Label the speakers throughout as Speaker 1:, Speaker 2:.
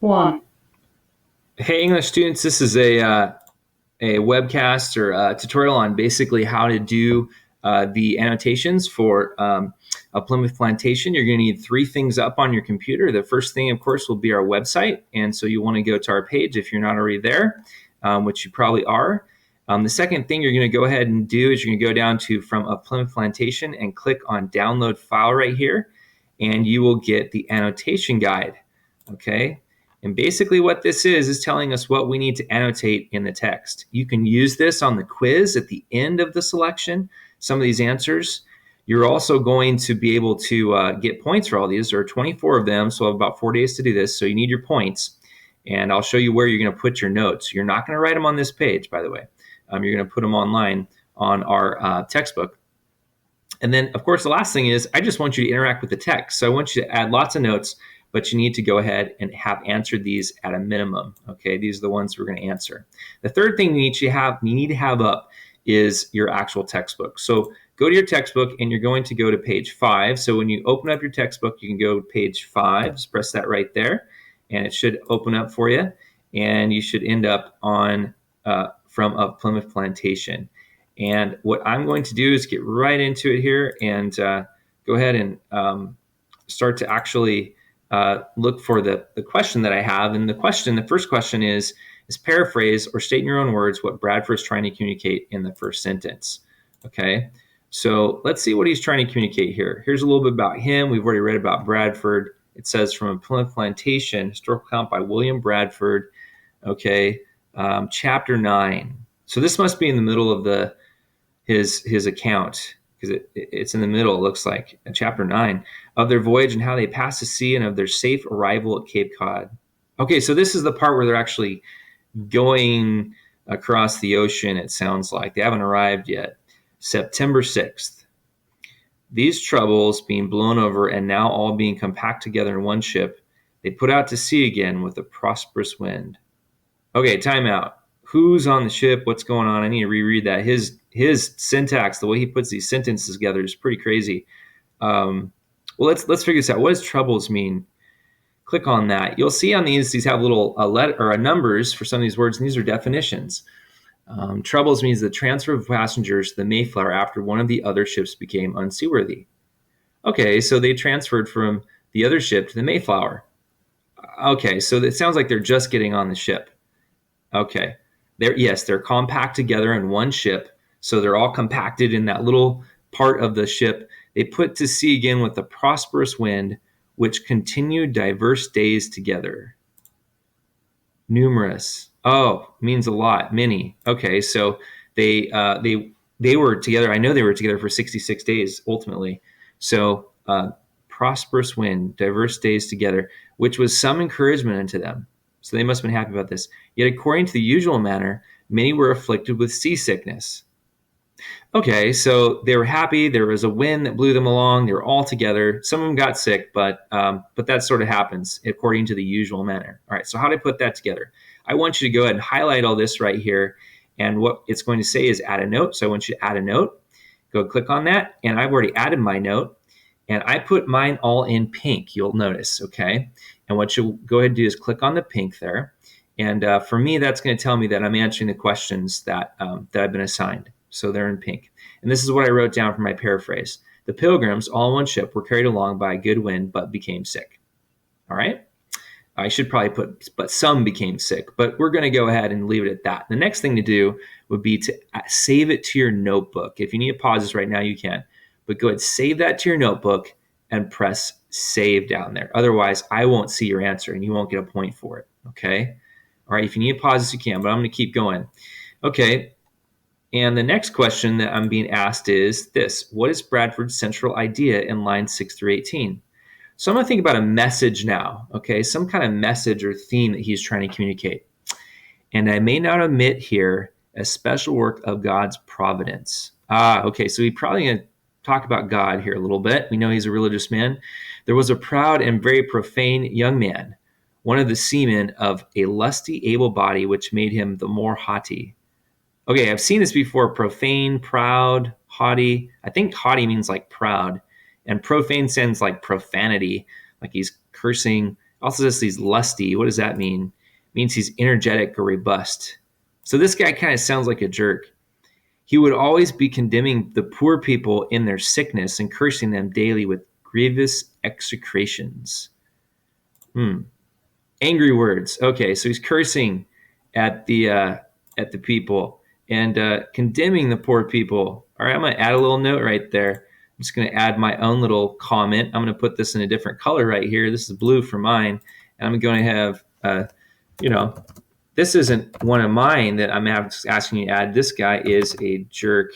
Speaker 1: One.
Speaker 2: Hey, English students, this is a webcast or a tutorial on basically how to do the annotations for a Plymouth Plantation. You're going to need three things up on your computer. The first thing, of course, will be our website. And so you want to go to our page if you're not already there, which you probably are. The second thing you're going to go ahead and do is you're going to go down to From a Plymouth Plantation and click on Download File right here, and you will get the annotation guide. Okay. And basically what this is telling us what we need to annotate in the text. You can use this on the quiz at the end of the selection, some of these answers. You're also going to be able to get points for all these. There are 24 of them, so I have about 4 days to do this, so you need your points. And I'll show you where you're going to put your notes. You're not going to write them on this page, by the way. You're going to put them online on our textbook. And then, of course, the last thing is I just want you to interact with the text. So I want you to add lots of notes, but you need to go ahead and have answered these at a minimum. Okay, these are the ones we're going to answer. The third thing you need to have up is your actual textbook. So go to your textbook and you're going to go to page 5. So when you open up your textbook, you can go to page 5, just press that right there, and it should open up for you. And you should end up on From a Plymouth Plantation. And what I'm going to do is get right into it here and go ahead and start to actually look for the question that I have. And the first question is paraphrase or state in your own words what Bradford is trying to communicate in the first sentence. Okay, so let's see what he's trying to communicate here. Here's a little bit about him. We've already read about Bradford. It says From a Plymouth Plantation, historical account by William Bradford. Okay, chapter 9. So this must be in the middle of his account, because it's in the middle, it looks like, in chapter 9, of their voyage and how they passed the sea and of their safe arrival at Cape Cod. Okay, so this is the part where they're actually going across the ocean, it sounds like. They haven't arrived yet. September 6th. These troubles being blown over and now all being compact together in one ship, they put out to sea again with a prosperous wind. Okay, time out. Who's on the ship? What's going on? I need to reread that. His syntax, the way he puts these sentences together, is pretty crazy. Well, let's figure this out. What does troubles mean? Click on that. You'll see on these have little letter or numbers for some of these words, and these are definitions. Troubles means the transfer of passengers to the Mayflower after one of the other ships became unseaworthy. Okay, so they transferred from the other ship to the Mayflower. Okay, so it sounds like they're just getting on the ship. Okay. They're compact together in one ship. So they're all compacted in that little part of the ship. They put to sea again with a prosperous wind, which continued diverse days together. Numerous. Oh, means a lot. Many. Okay, so they were together. I know they were together for 66 days ultimately. So prosperous wind, diverse days together, which was some encouragement unto them. So they must have been happy about this. Yet according to the usual manner, many were afflicted with seasickness. Okay, so they were happy. There was a wind that blew them along. They were all together. Some of them got sick, but that sort of happens according to the usual manner. All right, so how do I put that together? I want you to go ahead and highlight all this right here. And what it's going to say is add a note. So I want you to add a note. Go click on that. And I've already added my note. And I put mine all in pink, you'll notice, okay? And what you'll go ahead and do is click on the pink there. And for me, that's going to tell me that I'm answering the questions that I've been assigned. So they're in pink. And this is what I wrote down for my paraphrase. The pilgrims, all in one ship, were carried along by a good wind, but became sick. All right? I should probably put, but some became sick. But we're going to go ahead and leave it at that. The next thing to do would be to save it to your notebook. If you need to pause this right now, you can. But go ahead, save that to your notebook and press save down there. Otherwise, I won't see your answer and you won't get a point for it. Okay? All right, if you need to pause this, you can, but I'm going to keep going. Okay, and the next question that I'm being asked is this. What is Bradford's central idea in lines 6 through 18? So I'm going to think about a message now, okay? Some kind of message or theme that he's trying to communicate. And I may not omit here a special work of God's providence. Okay, so he's probably going to talk about God here a little bit. We know he's a religious man. There was a proud and very profane young man, one of the seamen of a lusty, able body, which made him the more haughty. Okay, I've seen this before. Profane, proud, haughty. I think haughty means like proud. And profane sounds like profanity, like he's cursing. Also says he's lusty. What does that mean? It means he's energetic or robust. So this guy kind of sounds like a jerk. He would always be condemning the poor people in their sickness and cursing them daily with grievous execrations. Angry words. Okay, so he's cursing at the people and condemning the poor people. All right, I'm going to add a little note right there. I'm just going to add my own little comment. I'm going to put this in a different color right here. This is blue for mine, and I'm going to have, this isn't one of mine that I'm asking you to add. This guy is a jerk.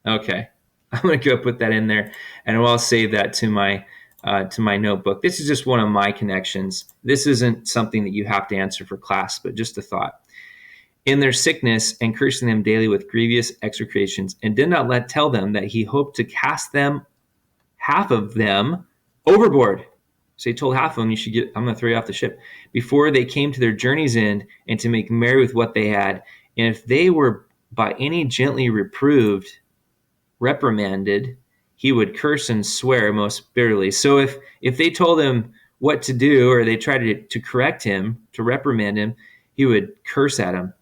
Speaker 2: Okay, I'm going to go put that in there, and I'll save that to my notebook. This is just one of my connections. This isn't something that you have to answer for class, but just a thought. In their sickness and cursing them daily with grievous execrations, and did not tell them that he hoped to cast them, half of them, overboard. So he told half of them, I'm going to throw you off the ship, before they came to their journey's end, and to make merry with what they had. And if they were by any gently reprimanded, he would curse and swear most bitterly. So if they told him what to do, or they tried to correct him, to reprimand him, he would curse at him.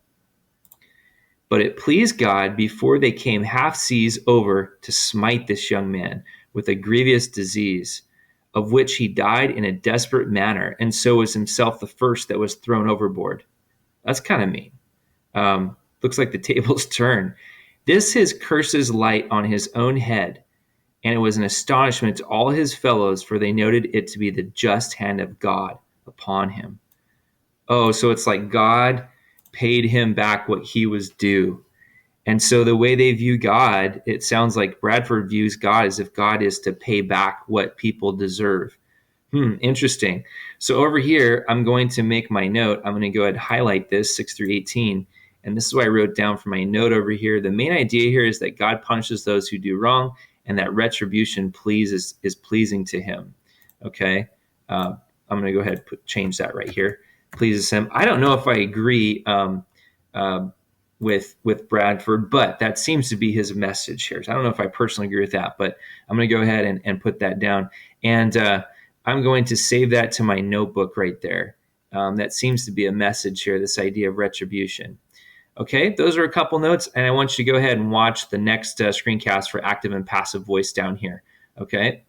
Speaker 2: But it pleased God before they came half seas over to smite this young man with a grievous disease, of which he died in a desperate manner, and so was himself the first that was thrown overboard. That's kind of mean. Looks like the tables turn. This his curses light on his own head, and it was an astonishment to all his fellows, for they noted it to be the just hand of God upon him. Oh, so it's like God paid him back what he was due. And so the way they view God, it sounds like Bradford views God as if God is to pay back what people deserve. Interesting. So over here, I'm going to make my note. I'm going to go ahead and highlight this 6 through 18. And this is what I wrote down for my note over here. The main idea here is that God punishes those who do wrong, and that retribution is pleasing to him. Okay. I'm going to go ahead and change that right here. Pleases him. I don't know if I agree with Bradford, but that seems to be his message here. So I don't know if I personally agree with that, but I'm going to go ahead and put that down. And I'm going to save that to my notebook right there. That seems to be a message here, this idea of retribution. Okay, those are a couple notes, and I want you to go ahead and watch the next screencast for active and passive voice down here. Okay.